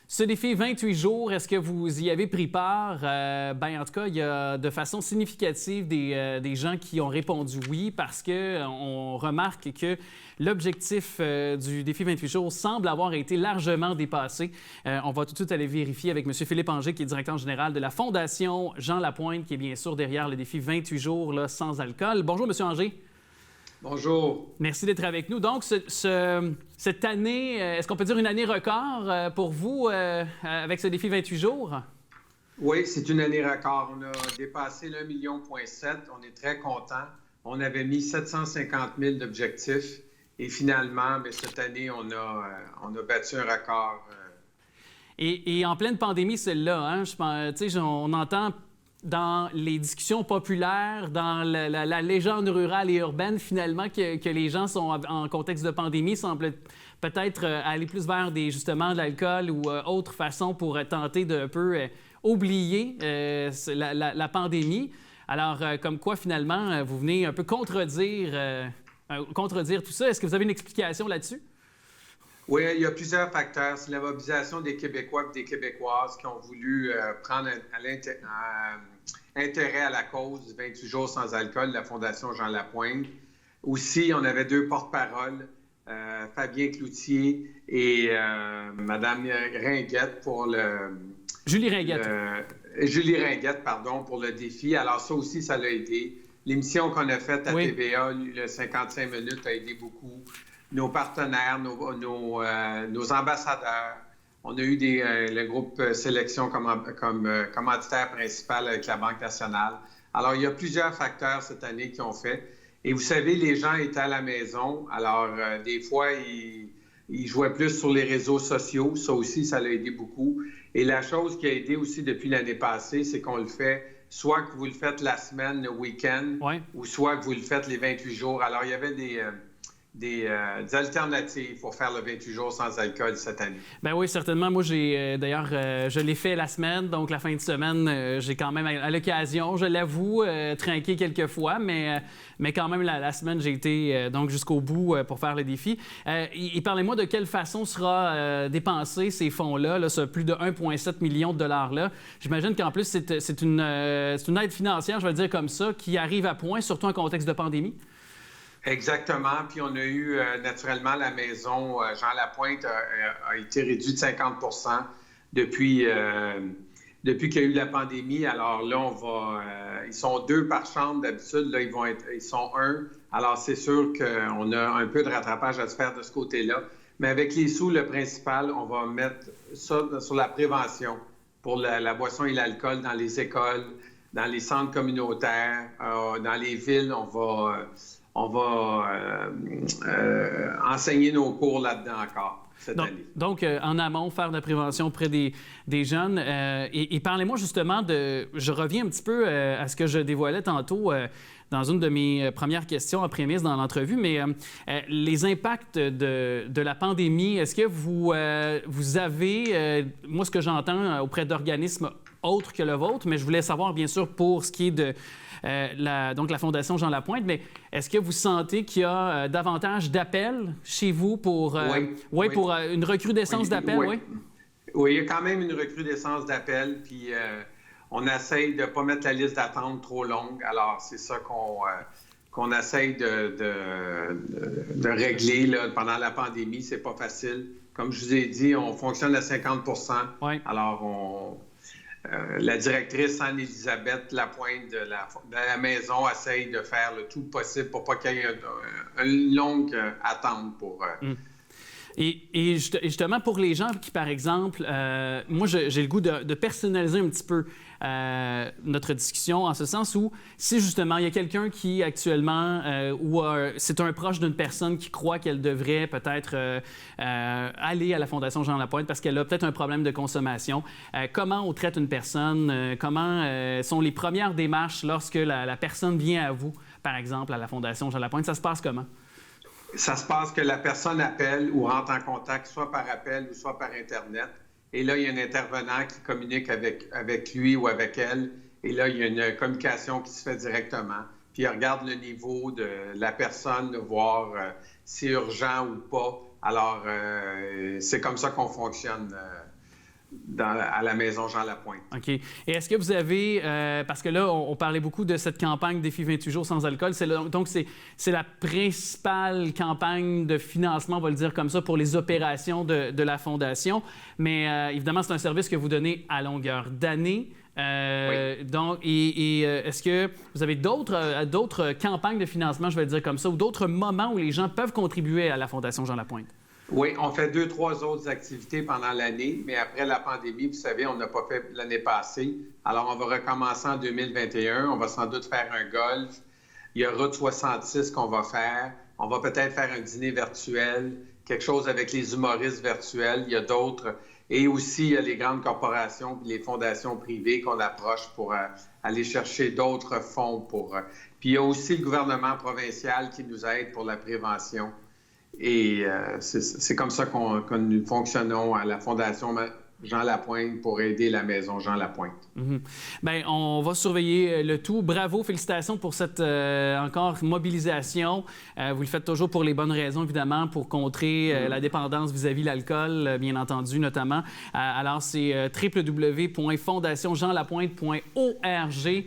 Ce défi 28 jours, est-ce que vous y avez pris part? En tout cas, il y a de façon significative des gens qui ont répondu oui parce qu'on remarque que l'objectif du défi 28 jours semble avoir été largement dépassé. On va tout de suite aller vérifier avec M. Philippe Anger, qui est directeur général de la Fondation Jean Lapointe, qui est bien sûr derrière le défi 28 jours là, sans alcool. Bonjour, M. Anger. Bonjour. Merci d'être avec nous. Donc, cette année, est-ce qu'on peut dire une année record pour vous avec ce défi 28 jours? Oui, c'est une année record. On a dépassé le 1,7 million. On est très contents. On avait mis 750 000 d'objectifs. Et finalement, cette année, on a battu un record. Et en pleine pandémie, celle-là, hein, on entend dans les discussions populaires, dans la légende rurale et urbaine, finalement, que les gens sont en contexte de pandémie, semblent peut-être aller plus vers justement de l'alcool ou autre façon pour tenter d'un peu oublier la pandémie. Alors, comme quoi, finalement, vous venez un peu contredire tout ça. Est-ce que vous avez une explication là-dessus? Oui, il y a plusieurs facteurs. C'est la mobilisation des Québécois et des Québécoises qui ont voulu prendre intérêt à la cause du 28 jours sans alcool de la Fondation Jean Lapointe. Aussi, on avait deux porte-paroles, Fabien Cloutier et Mme Ringuette pour le... Julie Ringuette. Julie Ringuette, pardon, pour le défi. Alors ça aussi, ça l'a aidé. L'émission qu'on a faite à TVA, le 55 minutes, a aidé beaucoup. Nos partenaires, nos ambassadeurs. On a eu le groupe Sélection comme commanditaire principal avec la Banque nationale. Alors, il y a plusieurs facteurs cette année qui ont fait. Et vous savez, les gens étaient à la maison. Alors, des fois, ils jouaient plus sur les réseaux sociaux. Ça aussi, ça l'a aidé beaucoup. Et la chose qui a aidé aussi depuis l'année passée, c'est qu'on le fait soit que vous le faites la semaine, le week-end, ou soit que vous le faites les 28 jours. Alors, il y avait des alternatives pour faire le 28 jours sans alcool cette année. Ben oui, certainement. Moi, d'ailleurs, je l'ai fait la semaine, donc la fin de semaine, j'ai quand même, à l'occasion, je l'avoue, trinqué quelques fois, mais quand même, la semaine, j'ai été donc jusqu'au bout pour faire le défi. Et parlez-moi de quelle façon sera dépensé ces fonds-là, ce plus de 1,7 million de dollars-là. J'imagine qu'en plus, c'est une aide financière, je vais le dire comme ça, qui arrive à point, surtout en contexte de pandémie. Exactement. Puis on a eu, naturellement, la maison Jean Lapointe a été réduite de 50 depuis qu'il y a eu la pandémie. Alors là, ils sont 2 par chambre d'habitude. Là, ils sont 1. Alors c'est sûr qu'on a un peu de rattrapage à se faire de ce côté-là. Mais avec les sous, le principal, on va mettre ça sur la prévention pour la boisson et l'alcool dans les écoles, dans les centres communautaires, dans les villes. On va enseigner nos cours là-dedans encore cette année. Donc, en amont, faire de la prévention auprès des jeunes. Et parlez-moi justement je reviens un petit peu à ce que je dévoilais tantôt dans une de mes premières questions en prémisse dans l'entrevue, mais les impacts de la pandémie, est-ce que vous avez, moi ce que j'entends auprès d'organismes autres que le vôtre, mais je voulais savoir bien sûr pour ce qui est de la Fondation Jean Lapointe, mais est-ce que vous sentez qu'il y a davantage d'appels chez vous pour une recrudescence d'appels? Oui, il y a quand même une recrudescence d'appels, puis on essaye de ne pas mettre la liste d'attente trop longue. Alors, c'est ça qu'on essaye de régler là, pendant la pandémie. C'est pas facile. Comme je vous ai dit, on fonctionne à 50 %. Alors, la directrice Anne-Élisabeth Lapointe de la maison essaye de faire le tout possible pour pas qu'il y ait une longue attente pour... Et justement, pour les gens qui, par exemple, moi, j'ai le goût de personnaliser un petit peu notre discussion en ce sens où si justement il y a quelqu'un qui actuellement ou c'est un proche d'une personne qui croit qu'elle devrait peut-être aller à la Fondation Jean Lapointe parce qu'elle a peut-être un problème de consommation, comment on traite une personne? Comment sont les premières démarches lorsque la personne vient à vous, par exemple, à la Fondation Jean Lapointe? Ça se passe comment? Ça se passe que la personne appelle ou rentre en contact soit par appel ou soit par Internet. Et là, il y a un intervenant qui communique avec lui ou avec elle. Et là, il y a une communication qui se fait directement. Puis il regarde le niveau de la personne, de voir si c'est urgent ou pas. Alors, c'est comme ça qu'on fonctionne à la Maison Jean Lapointe. OK. Et est-ce que vous avez, parce que là, on parlait beaucoup de cette campagne Défi 28 jours sans alcool, donc c'est la principale campagne de financement, on va le dire comme ça, pour les opérations de la Fondation, mais évidemment, c'est un service que vous donnez à longueur d'année. Oui. Donc, est-ce que vous avez d'autres campagnes de financement, je vais le dire comme ça, ou d'autres moments où les gens peuvent contribuer à la Fondation Jean Lapointe? Oui, on fait 2-3 autres activités pendant l'année, mais après la pandémie, vous savez, on n'a pas fait l'année passée. Alors, on va recommencer en 2021. On va sans doute faire un golf. Il y a Route 66 qu'on va faire. On va peut-être faire un dîner virtuel, quelque chose avec les humoristes virtuels. Il y a d'autres. Et aussi, il y a les grandes corporations et les fondations privées qu'on approche pour aller chercher d'autres fonds. Puis il y a aussi le gouvernement provincial qui nous aide pour la prévention. Et c'est comme ça que nous fonctionnons à la Fondation Jean Lapointe pour aider la Maison Jean Lapointe. Mm-hmm. Bien, on va surveiller le tout. Bravo, félicitations pour cette encore mobilisation. Vous le faites toujours pour les bonnes raisons, évidemment, pour contrer la dépendance vis-à-vis de l'alcool, bien entendu, notamment. Alors, c'est www.fondationjeanlapointe.org.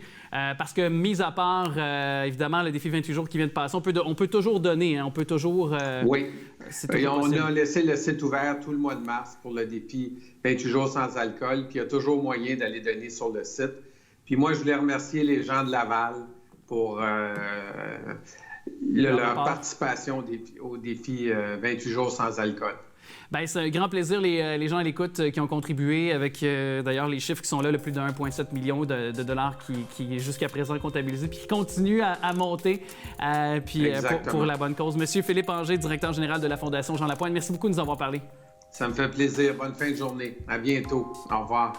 Parce que, mis à part, évidemment, le défi 28 jours qui vient de passer, on peut toujours donner, hein, on peut toujours... Oui, on a laissé le site ouvert tout le mois de mars pour le défi 28 jours sans alcool, puis il y a toujours moyen d'aller donner sur le site. Puis moi, je voulais remercier les gens de Laval pour leur participation au défi 28 jours sans alcool. Bien, c'est un grand plaisir, les gens à l'écoute qui ont contribué avec, d'ailleurs, les chiffres qui sont là, le plus de 1,7 million de dollars qui est jusqu'à présent comptabilisé, puis qui continue à monter pour la bonne cause. Monsieur Philippe Anger, directeur général de la Fondation Jean Lapointe, merci beaucoup de nous avoir parlé. Ça me fait plaisir. Bonne fin de journée. À bientôt. Au revoir.